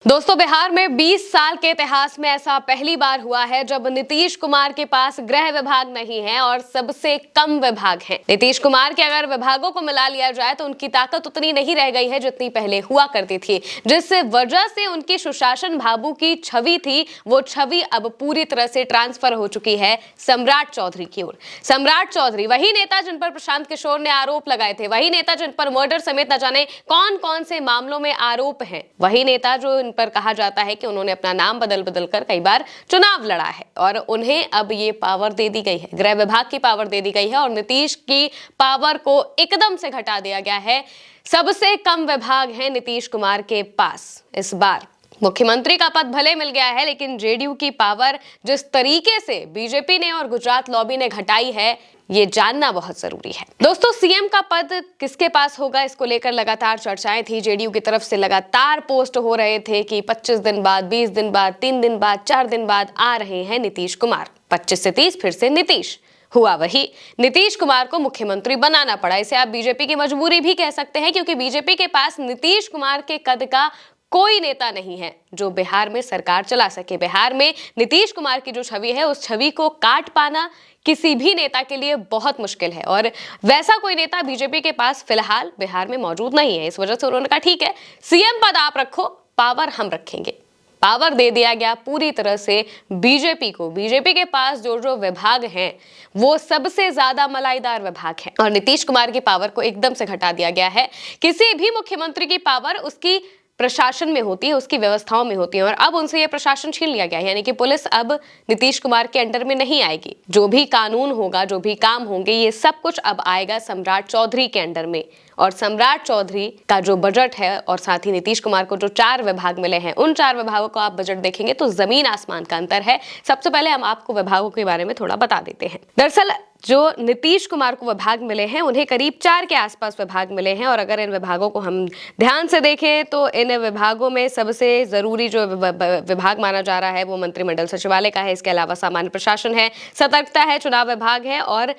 दोस्तों, बिहार में 20 साल के इतिहास में ऐसा पहली बार हुआ है जब नीतीश कुमार के पास गृह विभाग नहीं है और सबसे कम विभाग हैं। नीतीश कुमार के अगर विभागों को मिला लिया जाए तो उनकी ताकत उतनी नहीं रह गई है जितनी पहले हुआ करती थी, जिस वजह से उनकी सुशासन बाबू की छवि थी, वो छवि अब पूरी तरह से ट्रांसफर हो चुकी है सम्राट चौधरी की ओर। सम्राट चौधरी वही नेता जिन पर प्रशांत किशोर ने आरोप लगाए थे, वही नेता जिन पर मर्डर समेत न जाने कौन कौन से मामलों में आरोप हैं, वही नेता जो पर कहा जाता है कि उन्होंने अपना नाम बदल बदल कर कई बार चुनाव लड़ा है और उन्हें अब ये पावर दे दी गई है, गृह विभाग की पावर दे दी गई है और नीतीश की पावर को एकदम से घटा दिया गया है। सबसे कम विभाग है नीतीश कुमार के पास। इस बार मुख्यमंत्री का पद भले मिल गया है, लेकिन जेडीयू की पावर जिस तरीके से बीजेपी ने और गुजरात लॉबी ने घटाई है, ये जानना बहुत जरूरी है। दोस्तों, सीएम का पद किसके पास होगा, इसको लेकर लगातार चर्चाएं थी। जेडीयू की तरफ से लगातार पोस्ट हो रहे थे कि 25 दिन बाद, 20 दिन बाद, 3 दिन बाद, 4 दिन बाद आ रहे हैं नीतीश कुमार। 25 से 30 फिर से नीतीश। हुआ वही, नीतीश कुमार को मुख्यमंत्री बनाना पड़ा। इसे आप बीजेपी की मजबूरी भी कह सकते हैं, क्योंकि बीजेपी के पास नीतीश कुमार के कद का कोई नेता नहीं है जो बिहार में सरकार चला सके। बिहार में नीतीश कुमार की जो छवि है, उस छवि को काट पाना किसी भी नेता के लिए बहुत मुश्किल है और वैसा कोई नेता बीजेपी के पास फिलहाल बिहार में मौजूद नहीं है। इस वजह से उन्होंने कहा, ठीक है, सीएम पद आप रखो, पावर हम रखेंगे। पावर दे दिया गया पूरी तरह से बीजेपी को। बीजेपी के पास जो जो विभाग हैं, वो सबसे ज्यादा मलाईदार विभाग हैं और नीतीश कुमार की पावर को एकदम से घटा दिया गया है। किसी भी मुख्यमंत्री की पावर उसकी प्रशासन में होती है, उसकी व्यवस्थाओं में होती है और अब उनसे यह प्रशासन छीन लिया गया है। यानी कि पुलिस अब नीतीश कुमार के अंडर में नहीं आएगी। जो भी कानून होगा, जो भी काम होंगे, ये सब कुछ अब आएगा सम्राट चौधरी के अंडर में। और सम्राट चौधरी का जो बजट है और साथ ही नीतीश कुमार को जो 4 विभाग मिले हैं, उन 4 विभागों को आप बजट देखेंगे तो जमीन आसमान का अंतर है। सबसे पहले हम आपको विभागों के बारे में थोड़ा बता देते हैं। दरअसल जो नीतीश कुमार को विभाग मिले हैं, उन्हें करीब 4 के आसपास विभाग मिले हैं और अगर इन विभागों को हम ध्यान से देखें तो इन विभागों में सबसे जरूरी जो विभाग माना जा रहा है वो मंत्रिमंडल सचिवालय का है। इसके अलावा सामान्य प्रशासन है, सतर्कता है, चुनाव विभाग है और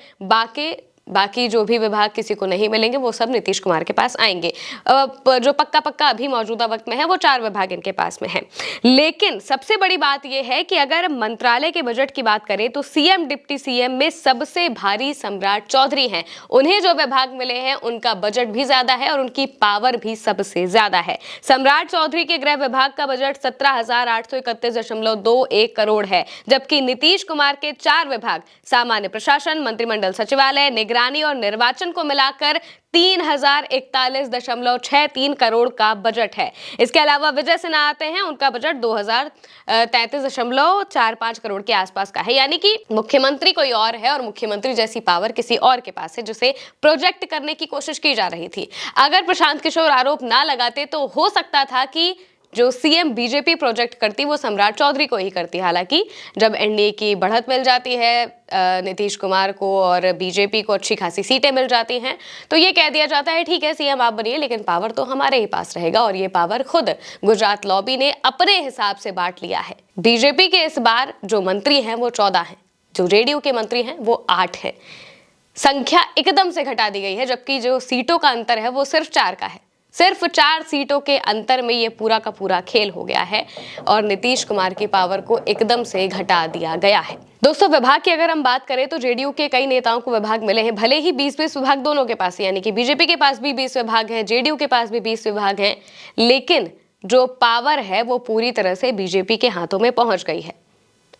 बाकी जो भी विभाग किसी को नहीं मिलेंगे वो सब नीतीश कुमार के पास आएंगे। जो पक्का अभी मौजूदा वक्त में है वो 4 विभाग इनके पास में है। लेकिन सबसे बड़ी बात यह है कि अगर मंत्रालय के बजट की बात करें तो सीएम डिप्टी सीएम में सबसे भारी सम्राट चौधरी हैं। उन्हें जो विभाग मिले हैं उनका बजट भी ज्यादा है और उनकी पावर भी सबसे ज्यादा है। सम्राट चौधरी के गृह विभाग का बजट 17,831.21 करोड़ है, जबकि नीतीश कुमार के 4 विभाग सामान्य प्रशासन, मंत्रिमंडल सचिवालय, निगरानी और निर्वाचन को मिलाकर 3,041.63 करोड़ का बजट है। इसके अलावा विजय सिन्हा आते हैं, उनका बजट 2,033.45 करोड़ के आसपास का है। यानी कि मुख्यमंत्री कोई और है और मुख्यमंत्री जैसी पावर किसी और के पास है, जिसे प्रोजेक्ट करने की कोशिश की जा रही थी। अगर प्रशांत किशोर आरोप ना लगाते तो हो सकता था कि जो सीएम बीजेपी प्रोजेक्ट करती वो सम्राट चौधरी को ही करती। हालांकि जब एनडीए की बढ़त मिल जाती है नीतीश कुमार को और बीजेपी को अच्छी खासी सीटें मिल जाती हैं, तो ये कह दिया जाता है, ठीक है सीएम आप बनिए, लेकिन पावर तो हमारे ही पास रहेगा। और ये पावर खुद गुजरात लॉबी ने अपने हिसाब से बांट लिया है। बीजेपी के इस बार जो मंत्री हैं वो 14 हैं, जो जेडीयू के मंत्री हैं वो 8 हैं। संख्या एकदम से घटा दी गई है, जबकि जो सीटों का अंतर है वो सिर्फ 4 का है। सिर्फ 4 सीटों के अंतर में ये पूरा का पूरा खेल हो गया है और नीतीश कुमार की पावर को एकदम से घटा दिया गया है। दोस्तों, विभाग की अगर हम बात करें तो जेडीयू के कई नेताओं को विभाग मिले हैं। भले ही 20-20 विभाग दोनों के पास, यानी कि बीजेपी के पास भी 20 विभाग हैं, जेडीयू के पास भी 20 विभाग हैं, लेकिन जो पावर है वो पूरी तरह से बीजेपी के हाथों में पहुंच गई है।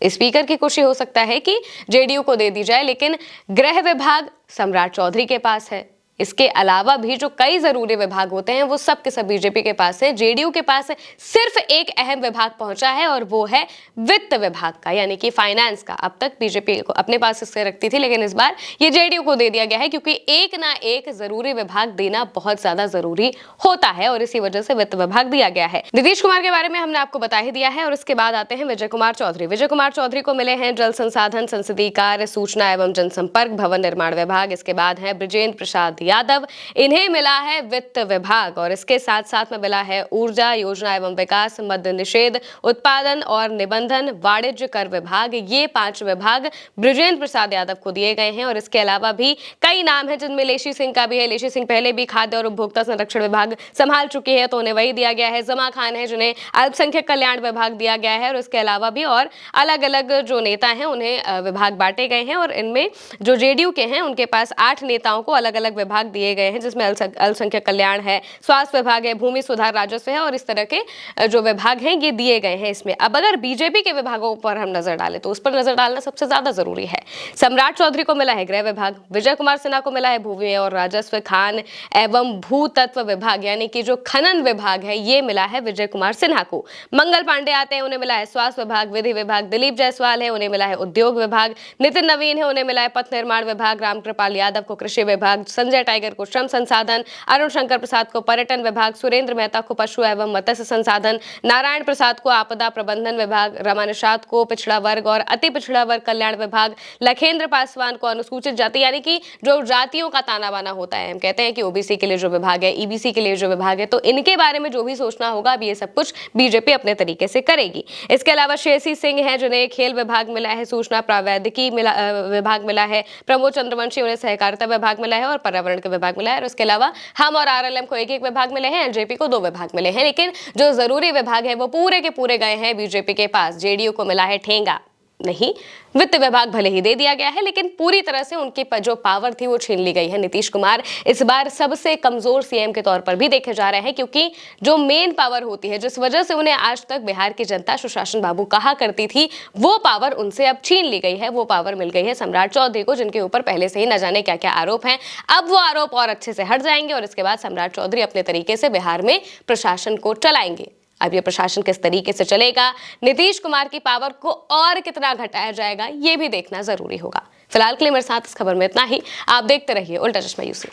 स्पीकर की खुशी हो सकता है कि जेडीयू को दे दी जाए, लेकिन गृह विभाग सम्राट चौधरी के पास है। इसके अलावा भी जो कई जरूरी विभाग होते हैं वो सब के सब बीजेपी के पास है। जेडीयू के पास सिर्फ एक अहम विभाग पहुंचा है और वो है वित्त विभाग का, यानी कि फाइनेंस का। अब तक बीजेपी को अपने पास इससे रखती थी, लेकिन इस बार ये जेडीयू को दे दिया गया है, क्योंकि एक ना एक जरूरी विभाग देना बहुत ज्यादा जरूरी होता है और इसी वजह से वित्त विभाग दिया गया है। नीतीश कुमार के बारे में हमने आपको बता ही दिया है और इसके बाद आते हैं विजय कुमार चौधरी। विजय कुमार चौधरी को मिले हैं जल संसाधन, संसदीय कार्य, सूचना एवं जनसंपर्क, भवन निर्माण विभाग। इसके बाद है बृजेंद्र प्रसाद यादव, इन्हें मिला है वित्त विभाग और इसके साथ साथ में मिला है ऊर्जा, योजना एवं विकास, मद्य निषेध, उत्पादन और निबंधन, वाणिज्य कर विभाग। ये 5 विभाग बृजेंद्र प्रसाद यादव को दिए गए हैं और इसके अलावा भी कई नाम हैं जिनमें लेशी सिंह का भी है। लेशी सिंह पहले भी खाद्य और उपभोक्ता संरक्षण विभाग संभाल चुकी है तो उन्हें वही दिया गया है। जमा खान है जिन्हें अल्पसंख्यक कल्याण विभाग दिया गया है और इसके अलावा भी और अलग अलग जो नेता हैं उन्हें विभाग बांटे गए हैं और इनमें जो जेडीयू के हैं उनके पास 8 नेताओं को अलग अलग विभाग दिए गए हैं जिसमें अल्पसंख्यक कल्याण है, स्वास्थ्य विभाग है, भूमि सुधार राजस्व है और इस तरह के जो विभाग हैं ये दिए गए हैं इसमें। अब अगर बीजेपी के विभागों पर हम नजर डालें तो उस पर नजर डालना सबसे ज्यादा जरूरी है। सम्राट चौधरी को मिला है गृह विभाग, विजय कुमार सिन्हा को मिला है भूमि और राजस्व, खान एवं भूतत्व विभाग यानी कि जो खनन विभाग है ये मिला है विजय कुमार सिन्हा को। मंगल पांडे आते हैं, उन्हें मिला है स्वास्थ्य विभाग, विधि विभाग। दिलीप जायसवाल है, उन्हें मिला है उद्योग विभाग। नितिन नवीन है, उन्हें मिला है पथ निर्माण विभाग। रामकृपाल यादव को कृषि विभाग, संजय टाइगर को श्रम संसाधन, अरुण शंकर प्रसाद को पर्यटन विभाग, सुरेंद्र मेहता को पशु एवं मत्स्य संसाधन, नारायण प्रसाद को आपदा प्रबंधन विभाग, रमा निषाद को पिछड़ा वर्ग और अति पिछड़ा वर्ग कल्याण विभाग, लखेंद्र पासवान को अनुसूचित जाति यानी कि जो जातियों का ताना बाना होता है, हम कहते हैं कि ओबीसी के लिए जो विभाग है, ईबीसी के लिए जो विभाग है, तो इनके बारे में जो भी सोचना होगा अब ये सब कुछ बीजेपी अपने तरीके से करेगी। इसके अलावा शेषी सिंह है जिन्हें खेल विभाग मिला है, सूचना प्रावैधिकी विभाग मिला है, प्रमोद चंद्रवंशी उन्हें सहकारिता विभाग मिला है और पर्यावरण का विभाग मिला है और इसके अलावा हम और आरएलएम को एक विभाग मिले हैं, एलजेपी को 2 विभाग मिले हैं। लेकिन जो जरूरी विभाग है वो पूरे के पूरे गए हैं बीजेपी के पास। जेडीयू को मिला है ठेंगा नहीं, वित्त विभाग भले ही दे दिया गया है लेकिन पूरी तरह से उनकी जो पावर थी वो छीन ली गई है। नीतीश कुमार इस बार सबसे कमजोर सीएम के तौर पर भी देखे जा रहे हैं क्योंकि जो मेन पावर होती है, जिस वजह से उन्हें आज तक बिहार की जनता सुशासन बाबू कहा करती थी, वो पावर उनसे अब छीन ली गई है। वो पावर मिल गई है सम्राट चौधरी को जिनके ऊपर पहले से ही न जाने क्या क्या आरोप हैं। अब वो आरोप और अच्छे से हट जाएंगे और इसके बाद सम्राट चौधरी अपने तरीके से बिहार में प्रशासन को चलाएंगे। अब ये प्रशासन किस तरीके से चलेगा, नीतीश कुमार की पावर को और कितना घटाया जाएगा, ये भी देखना जरूरी होगा। फिलहाल के लिए मेरे साथ इस खबर में इतना ही। आप देखते रहिए उल्टा चश्मा यूसी।